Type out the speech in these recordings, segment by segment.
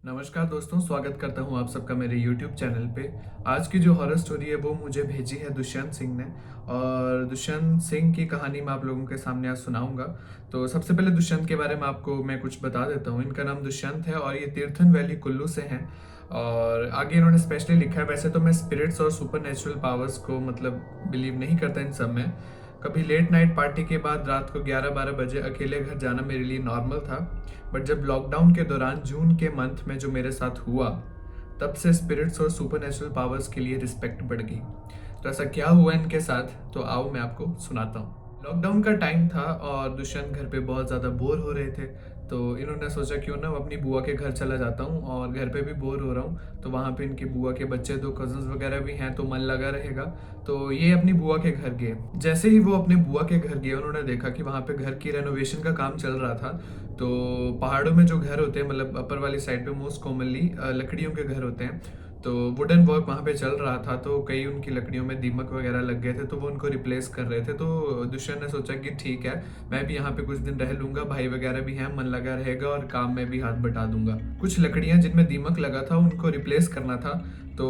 नमस्कार दोस्तों, स्वागत करता हूं आप सबका मेरे YouTube चैनल पे। आज की जो हॉरर स्टोरी है वो मुझे भेजी है दुष्यंत सिंह ने। और दुष्यंत सिंह की कहानी मैं आप लोगों के सामने आज सुनाऊंगा। तो सबसे पहले दुष्यंत के बारे में आपको मैं कुछ बता देता हूं। इनका नाम दुष्यंत है और ये तीर्थन वैली कुल्लू से हैं। और आगे इन्होंने स्पेशली लिखा है, वैसे तो मैं स्पिरिट्स और सुपर नेचुरल पावर्स को मतलब बिलीव नहीं करता इन सब में। कभी लेट नाइट पार्टी के बाद रात को 11-12 बजे अकेले घर जाना मेरे लिए नॉर्मल था। बट जब लॉकडाउन के दौरान जून के मंथ में जो मेरे साथ हुआ, तब से स्पिरिट्स और सुपरनेचुरल पावर्स के लिए रिस्पेक्ट बढ़ गई। तो ऐसा क्या हुआ इनके साथ, तो आओ मैं आपको सुनाता हूँ। लॉकडाउन का टाइम था और दुष्यंत घर पे बहुत ज़्यादा बोर हो रहे थे। तो इन्होंने सोचा क्यों ना अपनी बुआ के घर चला जाता हूँ, और घर पे भी बोर हो रहा हूँ तो वहाँ पे इनकी बुआ के बच्चे, दो कजन्स वगैरह भी हैं तो मन लगा रहेगा। तो ये अपनी बुआ के घर गए। जैसे ही वो अपने बुआ के घर गए, उन्होंने देखा कि वहाँ पे घर की रेनोवेशन का काम चल रहा था। तो पहाड़ों में जो घर होते हैं, मतलब अपर वाली साइड पे मोस्ट कॉमनली लकड़ियों के घर होते हैं। तो वुडन वर्क वहाँ पे चल रहा था, तो कई उनकी लकड़ियों में दीमक वगैरह लग गए थे, तो वो उनको रिप्लेस कर रहे थे। तो दुष्यंत ने सोचा कि ठीक है, मैं भी यहाँ पे कुछ दिन रह लूंगा, भाई वगैरह भी हैं, मन लगा रहेगा और काम में भी हाथ बटा दूंगा। कुछ लकड़ियां जिनमें दीमक लगा था उनको रिप्लेस करना था। तो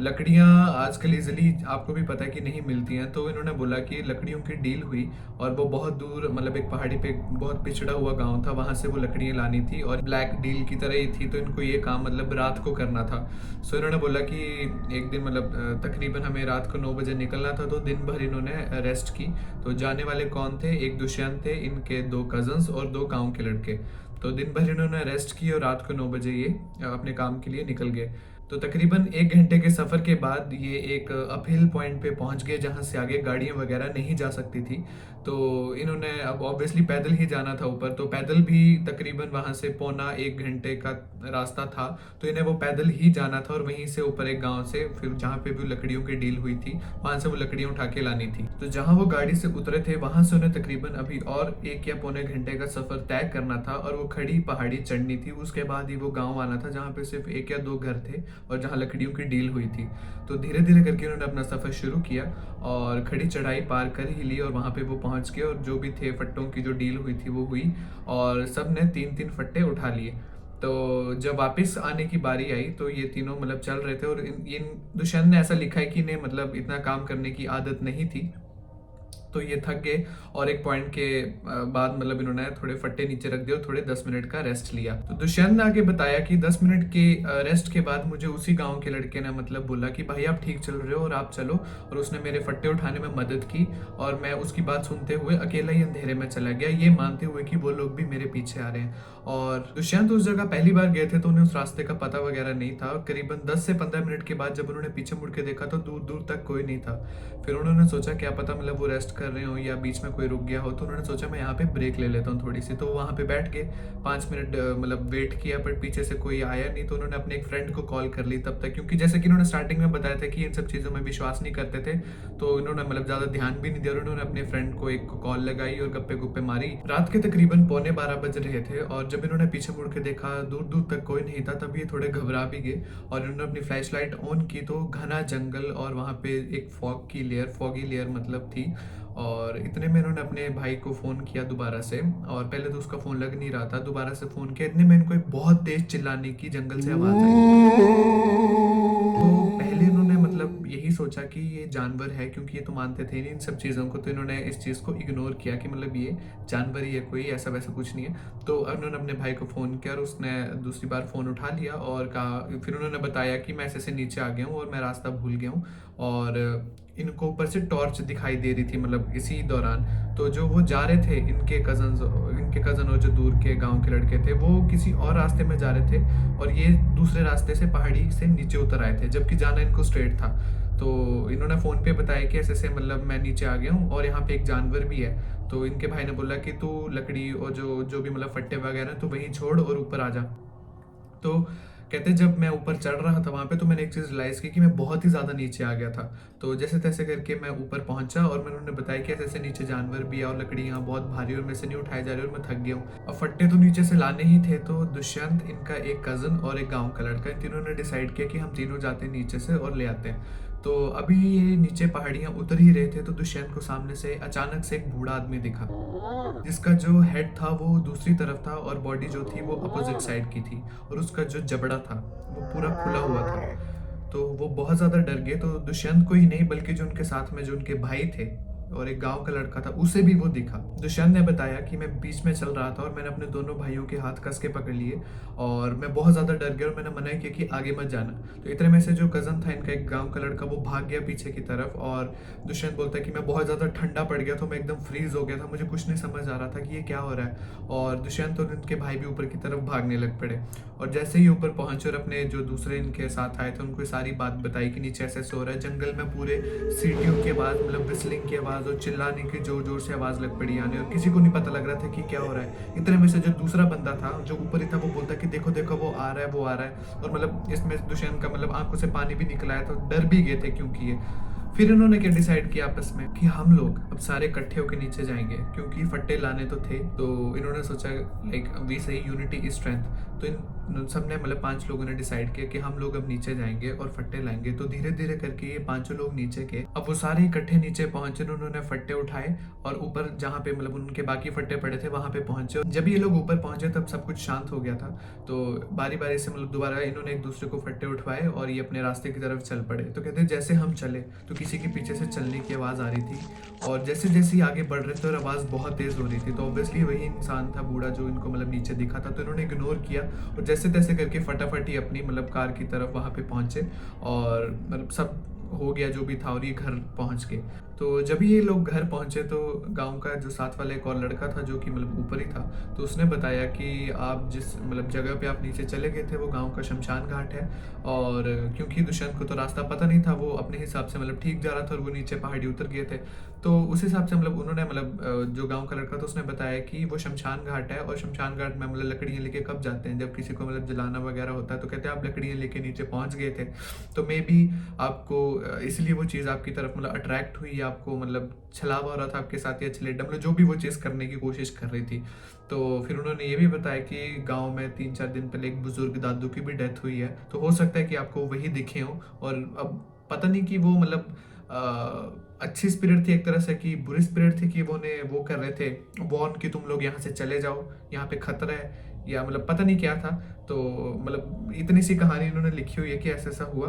लकड़ियां आजकल इजिली आपको भी पता है कि नहीं मिलती हैं। तो इन्होंने बोला कि लकड़ियों की डील हुई, और वो बहुत दूर, मतलब एक पहाड़ी पे बहुत पिछड़ा हुआ गांव था, वहां से वो लकड़ियां लानी थी और ब्लैक डील की तरह ही थी। तो इनको ये काम मतलब रात को करना था। सो इन्होंने बोला कि एक दिन मतलब तकरीबन हमें रात को 9 बजे निकलना था, तो दिन भर इन्होंने रेस्ट की। तो जाने वाले कौन थे? एक दुष्यंत थे, इनके दो कजन्स और दो गांव के लड़के। तो दिन भर इन्होंने रेस्ट की और रात को 9 बजे ये अपने काम के लिए निकल गए। तो तकरीबन 1 घंटे के सफ़र के बाद ये एक अपहिल पॉइंट पे पहुंच गए, जहां से आगे गाड़ियां वगैरह नहीं जा सकती थी। तो इन्होंने अब ऑब्वियसली पैदल ही जाना था ऊपर, तो पैदल भी तकरीबन वहां से पौना 1 घंटे का रास्ता था। तो इन्हें वो पैदल ही जाना था और वहीं से ऊपर एक गांव से फिर जहाँ पे भी लकड़ियों की डील हुई थी, वहां से वो लकड़ियां उठा के लानी थी। तो जहां वो गाड़ी से उतरे थे, वहां से उन्हें तकरीबन अभी और 1 या पौने घंटे का सफर तय करना था, और वो खड़ी पहाड़ी चढ़नी थी। उसके बाद ही वो गाँव आना था जहाँ पे सिर्फ 1 या 2 घर थे और जहाँ लकड़ियों की डील हुई थी। तो धीरे धीरे करके उन्होंने अपना सफर शुरू किया और खड़ी चढ़ाई पार कर ही ली, और वहां पे वो पहुंच गए। और जो भी थे फट्टों की जो डील हुई थी वो हुई, और सब ने 3-3 फट्टे उठा लिए। तो जब वापस आने की बारी आई, तो ये तीनों मतलब चल रहे थे, और इन दुष्यंत ने ऐसा लिखा है कि इन्हें मतलब इतना काम करने की आदत नहीं थी। तो ये थक गए, और एक पॉइंट के बाद मतलब इन्होंने थोड़े फट्टे नीचे रख दिए और थोड़े 10 मिनट का रेस्ट लिया। तो दुष्यंत ने आगे बताया कि 10 मिनट के रेस्ट के बाद मुझे उसी गांव के लड़के ने मतलब बोला कि भाई आप ठीक चल रहे हो और आप चलो। और उसने मेरे फट्टे उठाने में मदद की, और मैं उसकी बात सुनते हुए अकेला ही अंधेरे में चला गया, ये मानते हुए कि वो लोग भी मेरे पीछे आ रहे हैं। और दुष्यंत उस जगह पहली बार गए थे, तो उन्हें उस रास्ते का पता वगैरह नहीं था। करीबन 10 से 15 मिनट के बाद जब उन्होंने पीछे मुड़ के देखा, तो दूर दूर तक कोई नहीं था। फिर उन्होंने सोचा क्या पता मतलब वो रेस्ट कर रहे हो या बीच में कोई रुक गया हो। तो उन्होंने सोचा मैं यहाँ पे ब्रेक ले लेता हूँ थोड़ी सी। तो वहाँ पे बैठ के 5 मिनट मतलब वेट किया, बट पीछे से कोई आया नहीं। तो उन्होंने अपने एक फ्रेंड को कॉल कर ली तब तक, क्योंकि जैसे कि उन्होंने स्टार्टिंग में बताया था कि इन सब चीज़ों में विश्वास नहीं करते थे। तो इन्होंने मतलब ज़्यादा ध्यान भी नहीं दिया, और उन्होंने अपने फ्रेंड को एक कॉल लगाई और गप्पे गुप्पे मारी। रात के तकरीबन पौने 12 बज रहे थे, और जब इन्होंने पीछे मुड़ के देखा दूर दूर तक कोई नहीं था, तब ये थोड़े घबरा भी गए। और इन्होंने अपनी फ्लैश लाइट ऑन की, तो घना जंगल और वहाँ पे एक फॉगी लेयर मतलब थी। और इतने में इन्होंने अपने भाई को फ़ोन किया दोबारा से, और पहले तो उसका फ़ोन लग नहीं रहा था, दोबारा से फ़ोन किया। इतने में इनको एक बहुत तेज चिल्लाने की जंगल से आवाज़ आई। तो पहले इन्होंने मतलब यही सोचा कि ये जानवर है, क्योंकि ये तो मानते थे नहीं इन सब चीज़ों को। तो इन्होंने इस चीज़ को इग्नोर किया कि मतलब ये जानवर ही है, कोई ऐसा वैसा कुछ नहीं है। तो उन्होंने अपने भाई को फ़ोन किया, और उसने दूसरी बार फ़ोन उठा लिया और कहा, फिर उन्होंने बताया कि मैं ऐसे से नीचे आ गया हूँ और मैं रास्ता भूल गया हूँ। और इनको ऊपर से टॉर्च दिखाई दे रही थी मतलब इसी दौरान। तो जो वो जा रहे थे, इनके कज़न और जो दूर के गांव के लड़के थे, वो किसी और रास्ते में जा रहे थे, और ये दूसरे रास्ते से पहाड़ी से नीचे उतर आए थे, जबकि जाना इनको स्ट्रेट था। तो इन्होंने फ़ोन पे बताया कि ऐसे ऐसे मतलब मैं नीचे आ गया हूँ और यहाँ पे एक जानवर भी है। तो इनके भाई ने बोला कि तू लकड़ी और जो जो भी मतलब फट्टे वगैरह तो वहीं छोड़ और ऊपर आ जा। तो कहते जब मैं ऊपर चढ़ रहा था वहां पे, तो मैंने एक चीज़ रियलाइज़ की कि मैं बहुत ही ज़्यादा नीचे आ गया था। तो जैसे तैसे करके मैं ऊपर पहुंचा, और मैंने उन्हें बताया कि ऐसे ऐसे नीचे जानवर भी है और लकड़ी यहाँ बहुत भारी और मेरे से नहीं उठाई जा रही और मैं थक गया हूँ। अब फट्टे तो नीचे से लाने ही थे। तो दुष्यंत, इनका एक कज़न और एक गाँव का लड़का, इन तीनों ने डिसाइड किया कि हम तीनों जाते हैं नीचे से और ले आते हैं। तो अभी ये नीचे पहाड़ियाँ उतर ही रहे थे तो दुष्यंत को सामने से अचानक से एक बूढ़ा आदमी दिखा, जिसका जो हेड था वो दूसरी तरफ था और बॉडी जो थी वो अपोजिट साइड की थी, और उसका जो जबड़ा था वो पूरा खुला हुआ था। तो वो बहुत ज़्यादा डर गए। तो दुष्यंत को ही नहीं बल्कि जो उनके साथ में जो उनके भाई थे और एक गांव का लड़का था, उसे भी वो दिखा। दुष्यंत ने बताया कि मैं बीच में चल रहा था और मैंने अपने दोनों भाइयों के हाथ कस के पकड़ लिए और मैं बहुत ज़्यादा डर गया और मैंने मना किया कि आगे मत जाना। तो इतने में से जो कज़न था इनका, एक गांव का लड़का, वो भाग गया पीछे की तरफ। और दुष्यंत बोलता है कि मैं बहुत ज़्यादा ठंडा पड़ गया था, मैं एकदम फ्रीज हो गया था, मुझे कुछ नहीं समझ आ रहा था कि ये क्या हो रहा है। और दुष्यंत और उनके भाई भी ऊपर की तरफ भागने लग पड़े। और जैसे ही ऊपर पहुंचे और अपने जो दूसरे इनके साथ आए थे उनको सारी बात बताई कि नीचे ऐसे सो रहा है। जंगल में पूरे सीटियों की आवाज़, मतलब विस्लिंग की आवाज़ और चिल्लाने की जोर जोर से आवाज़ लग पड़ी आने, और किसी को नहीं पता लग रहा था कि क्या हो रहा है। इतने में से जो दूसरा बंदा था जो ऊपर ही था वो बोलता कि देखो देखो वो आ रहा है, वो आ रहा है। और मतलब इसमें दुष्यंत का मतलब आंखों से पानी भी निकला है, तो डर भी गए थे क्योंकि ये। फिर इन्होंने क्या डिसाइड किया आपस में कि हम लोग अब सारे इकट्ठे होकर नीचे जाएंगे, क्योंकि फट्टे लाने तो थे। तो इन्होंने सोचा लाइक वी से यूनिटी इज स्ट्रेंथ। तो इन सबने मतलब 5 लोगों ने डिसाइड किया कि हम लोग अब नीचे जाएंगे और फट्टे लाएंगे। तो धीरे धीरे करके ये 5 लोग नीचे गए। अब वो सारे इकट्ठे नीचे पहुंचे, उन्होंने फट्टे उठाए और ऊपर जहाँ पे मतलब उनके बाकी फट्टे पड़े थे वहां पे पहुंचे। जब ये लोग ऊपर पहुंचे तब सब कुछ शांत हो गया था। तो बारी बारी से मतलब दोबारा इन्होंने एक दूसरे को फट्टे उठवाए और ये अपने रास्ते की तरफ चल पड़े। तो कहते हैं जैसे हम चले तो किसी के पीछे से चलने की आवाज़ आ रही थी, और जैसे जैसे ही आगे बढ़ रहे थे और आवाज़ बहुत तेज़ हो रही थी। तो ऑब्वियसली वही इंसान था बूढ़ा जो इनको मतलब नीचे दिखा था। तो इन्होंने इग्नोर किया और जैसे तैसे करके फटाफट ही अपनी मतलब कार की तरफ वहाँ पे पहुँचे और मतलब सब हो गया जो भी था और ये घर पहुँच गए। तो जब ये लोग घर पहुंचे तो गांव का जो साथ वाला एक और लड़का था जो कि मतलब ऊपर ही था, तो उसने बताया कि आप जिस मतलब जगह पे आप नीचे चले गए थे वो गांव का शमशान घाट है। और क्योंकि दुष्यंत को तो रास्ता पता नहीं था, वो अपने हिसाब से मतलब ठीक जा रहा था और वो नीचे पहाड़ी उतर गए थे। तो उस हिसाब से मतलब उन्होंने मतलब जो गाँव का लड़का था उसने बताया कि वो शमशान घाट है, और शमशान घाट में मतलब लकड़ियाँ लेके कब जाते हैं, जब किसी को मतलब जलाना वगैरह होता है। तो कहते हैं आप लकड़ियाँ लेके नीचे पहुँच गए थे, तो मे बी आपको इसलिए वो चीज़ आपकी तरफ मतलब अट्रैक्ट हुई, आपको मतलब छलावा हो रहा था आपके साथ या छलेटा, मतलब जो भी वो चीज़ करने की कोशिश कर रही थी। तो फिर उन्होंने ये भी बताया कि गांव में 3-4 दिन पहले एक बुजुर्ग दादू की भी डेथ हुई है, तो हो सकता है कि आपको वही दिखे हो। और अब पता नहीं कि वो मतलब अच्छी स्पिरिट थी एक तरह से कि बुरी स्पिरिट थी कि वो कर रहे थे वॉर्न कि तुम लोग यहाँ से चले जाओ, यहाँ पे खतरा है, या मतलब पता नहीं क्या था। तो मतलब इतनी सी कहानी इन्होंने लिखी हुई है कि ऐसा ऐसा हुआ।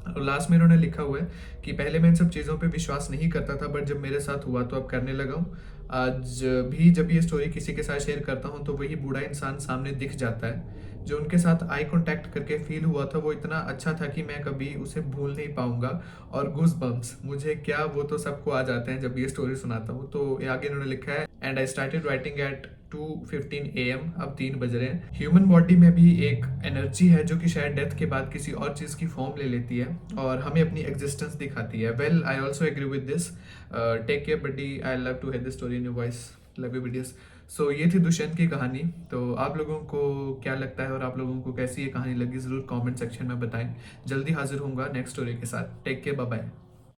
और लास्ट में इन्होंने लिखा हुआ है कि पहले मैं इन सब चीज़ों पे विश्वास नहीं करता था, बट जब मेरे साथ हुआ तो अब करने लगा हूँ। आज भी जब ये स्टोरी किसी के साथ शेयर करता हूँ तो वही बूढ़ा इंसान सामने दिख जाता है। जो उनके साथ आई कांटेक्ट करके फील हुआ था वो इतना अच्छा था कि मैं कभी उसे भूल नहीं पाऊंगा। और गूज बम्प्स मुझे क्या, वो तो सबको आ जाते हैं जब ये स्टोरी सुनाता हूँ। तो ये आगे इन्होंने लिखा है, and I started writing at 2:15 AM। अब 3 बज रहे हैं। ह्यूमन बॉडी में भी एक एनर्जी है जो कि शायद डेथ के बाद किसी और चीज़ की फॉर्म ले लेती है और हमें अपनी एग्जिस्टेंस दिखाती है। Well I also agree with this. Take care buddy, I love to hear this story in your voice, love you videos. So ये थी दुष्यंत की कहानी। तो आप लोगों को क्या लगता है और आप लोगों को कैसी ये कहानी लगी ज़रूर कमेंट सेक्शन में बताएं। जल्दी हाजिर होऊंगा नेक्स्ट स्टोरी के साथ। Take care, bye bye.